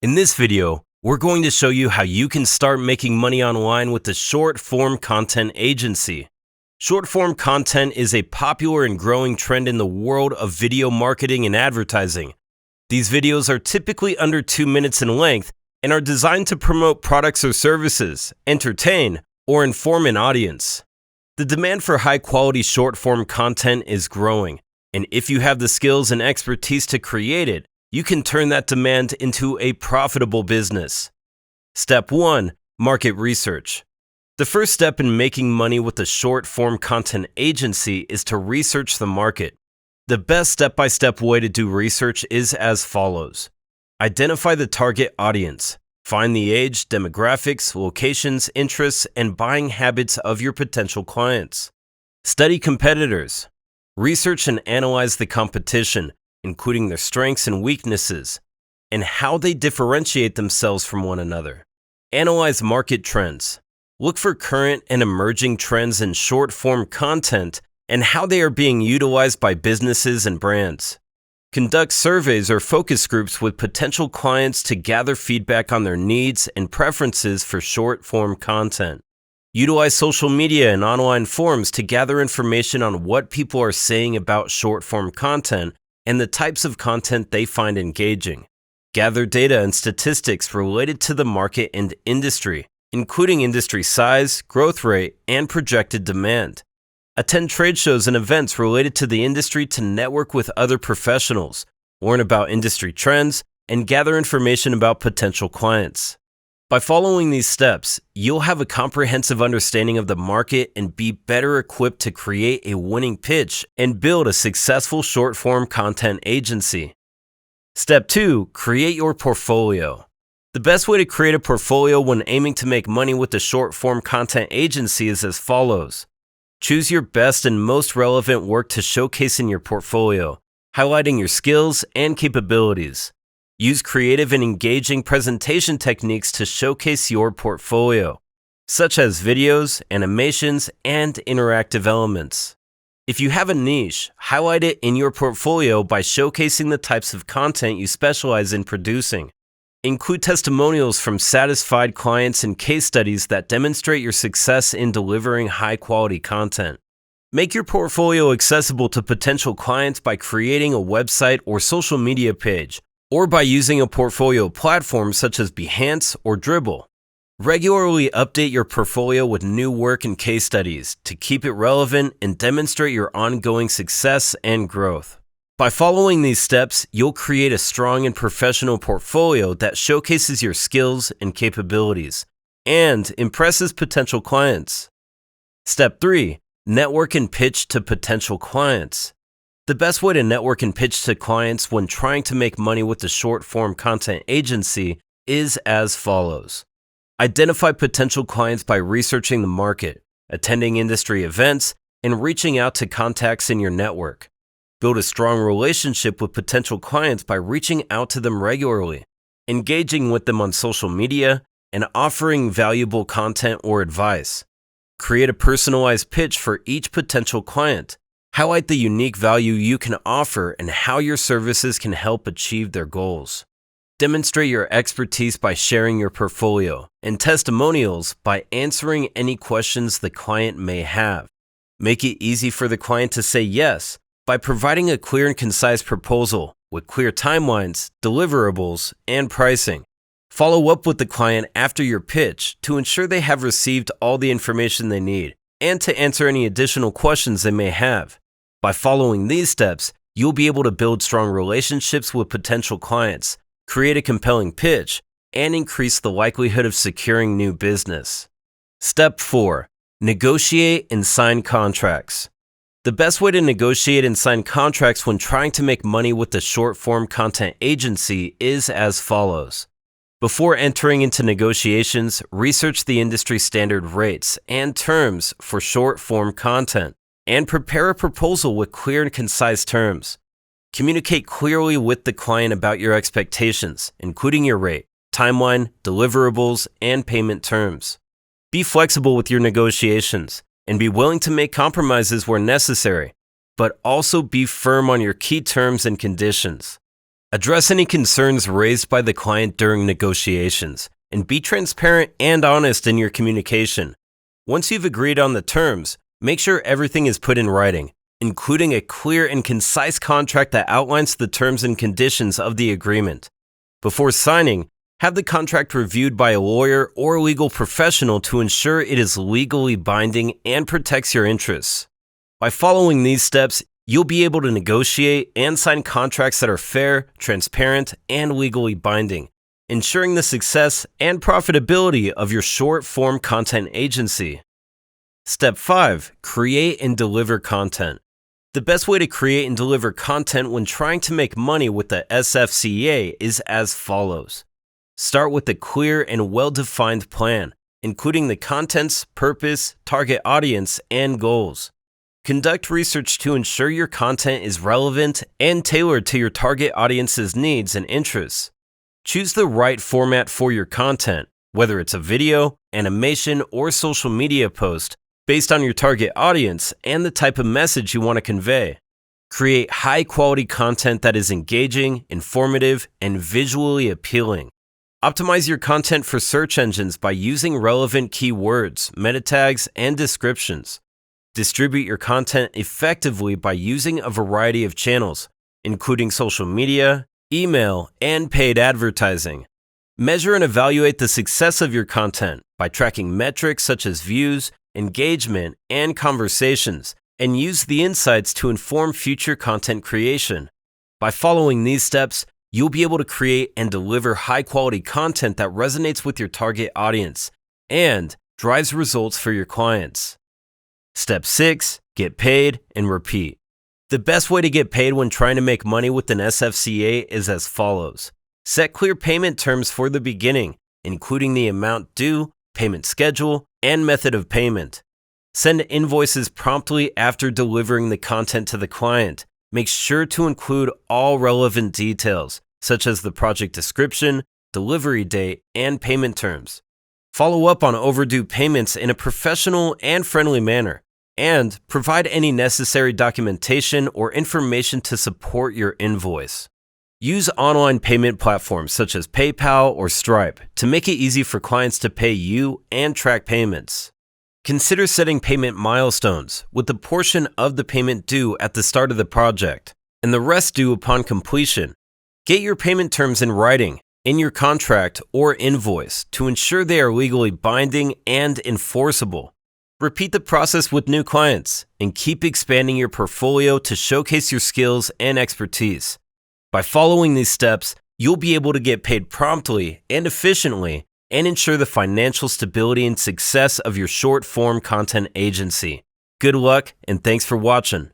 In this video, we're going to show you how you can start making money online with the short-form content agency. Short-form content is a popular and growing trend in the world of video marketing and advertising. These videos are typically under 2 minutes in length and are designed to promote products or services, entertain, or inform an audience. The demand for high-quality short-form content is growing, and if you have the skills and expertise to create it, you can turn that demand into a profitable business. Step 1. Market research. The first step in making money with a short-form content agency is to research the market. The best step-by-step way to do research is as follows. Identify the target audience. Find the age, demographics, locations, interests, and buying habits of your potential clients. Study competitors. Research and analyze the competition, including their strengths and weaknesses, and how they differentiate themselves from one another. Analyze market trends. Look for current and emerging trends in short-form content and how they are being utilized by businesses and brands. Conduct surveys or focus groups with potential clients to gather feedback on their needs and preferences for short-form content. Utilize social media and online forums to gather information on what people are saying about short-form content and the types of content they find engaging. Gather data and statistics related to the market and industry, including industry size, growth rate, and projected demand. Attend trade shows and events related to the industry to network with other professionals, learn about industry trends, and gather information about potential clients. By following these steps, you'll have a comprehensive understanding of the market and be better equipped to create a winning pitch and build a successful short-form content agency. Step 2. Create your portfolio. The best way to create a portfolio when aiming to make money with a short-form content agency is as follows. Choose your best and most relevant work to showcase in your portfolio, highlighting your skills and capabilities. Use creative and engaging presentation techniques to showcase your portfolio, such as videos, animations, and interactive elements. If you have a niche, highlight it in your portfolio by showcasing the types of content you specialize in producing. Include testimonials from satisfied clients and case studies that demonstrate your success in delivering high-quality content. Make your portfolio accessible to potential clients by creating a website or social media page, or by using a portfolio platform such as Behance or Dribbble. Regularly update your portfolio with new work and case studies to keep it relevant and demonstrate your ongoing success and growth. By following these steps, you'll create a strong and professional portfolio that showcases your skills and capabilities and impresses potential clients. Step 3. Network and pitch to potential clients. The best way to network and pitch to clients when trying to make money with a short-form content agency is as follows. Identify potential clients by researching the market, attending industry events, and reaching out to contacts in your network. Build a strong relationship with potential clients by reaching out to them regularly, engaging with them on social media, and offering valuable content or advice. Create a personalized pitch for each potential client. Highlight the unique value you can offer and how your services can help achieve their goals. Demonstrate your expertise by sharing your portfolio and testimonials by answering any questions the client may have. Make it easy for the client to say yes by providing a clear and concise proposal with clear timelines, deliverables, and pricing. Follow up with the client after your pitch to ensure they have received all the information they need and to answer any additional questions they may have. By following these steps, you'll be able to build strong relationships with potential clients, create a compelling pitch, and increase the likelihood of securing new business. Step 4. Negotiate and sign contracts. The best way to negotiate and sign contracts when trying to make money with a short-form content agency is as follows. Before entering into negotiations, research the industry standard rates and terms for short-form content, and prepare a proposal with clear and concise terms. Communicate clearly with the client about your expectations, including your rate, timeline, deliverables, and payment terms. Be flexible with your negotiations and be willing to make compromises where necessary, but also be firm on your key terms and conditions. Address any concerns raised by the client during negotiations, and be transparent and honest in your communication. Once you've agreed on the terms, make sure everything is put in writing, including a clear and concise contract that outlines the terms and conditions of the agreement. Before signing, have the contract reviewed by a lawyer or legal professional to ensure it is legally binding and protects your interests. By following these steps, you'll be able to negotiate and sign contracts that are fair, transparent, and legally binding, ensuring the success and profitability of your short-form content agency. Step 5. Create and deliver content. The best way to create and deliver content when trying to make money with the SFCA is as follows. Start with a clear and well-defined plan, including the content's purpose, target audience, and goals. Conduct research to ensure your content is relevant and tailored to your target audience's needs and interests. Choose the right format for your content, whether it's a video, animation, or social media post, based on your target audience and the type of message you want to convey. Create high-quality content that is engaging, informative, and visually appealing. Optimize your content for search engines by using relevant keywords, meta tags, and descriptions. Distribute your content effectively by using a variety of channels, including social media, email, and paid advertising. Measure and evaluate the success of your content by tracking metrics such as views, engagement, and conversations, and use the insights to inform future content creation. By following these steps, you'll be able to create and deliver high-quality content that resonates with your target audience and drives results for your clients. Step 6. Get paid and repeat. The best way to get paid when trying to make money with an SFCA is as follows. Set clear payment terms for the beginning, including the amount due, payment schedule, and method of payment. Send invoices promptly after delivering the content to the client. Make sure to include all relevant details, such as the project description, delivery date, and payment terms. Follow up on overdue payments in a professional and friendly manner, and provide any necessary documentation or information to support your invoice. Use online payment platforms such as PayPal or Stripe to make it easy for clients to pay you and track payments. Consider setting payment milestones, with a portion of the payment due at the start of the project, and the rest due upon completion. Get your payment terms in writing, in your contract or invoice, to ensure they are legally binding and enforceable. Repeat the process with new clients, and keep expanding your portfolio to showcase your skills and expertise. By following these steps, you'll be able to get paid promptly and efficiently, and ensure the financial stability and success of your short-form content agency. Good luck, and thanks for watching.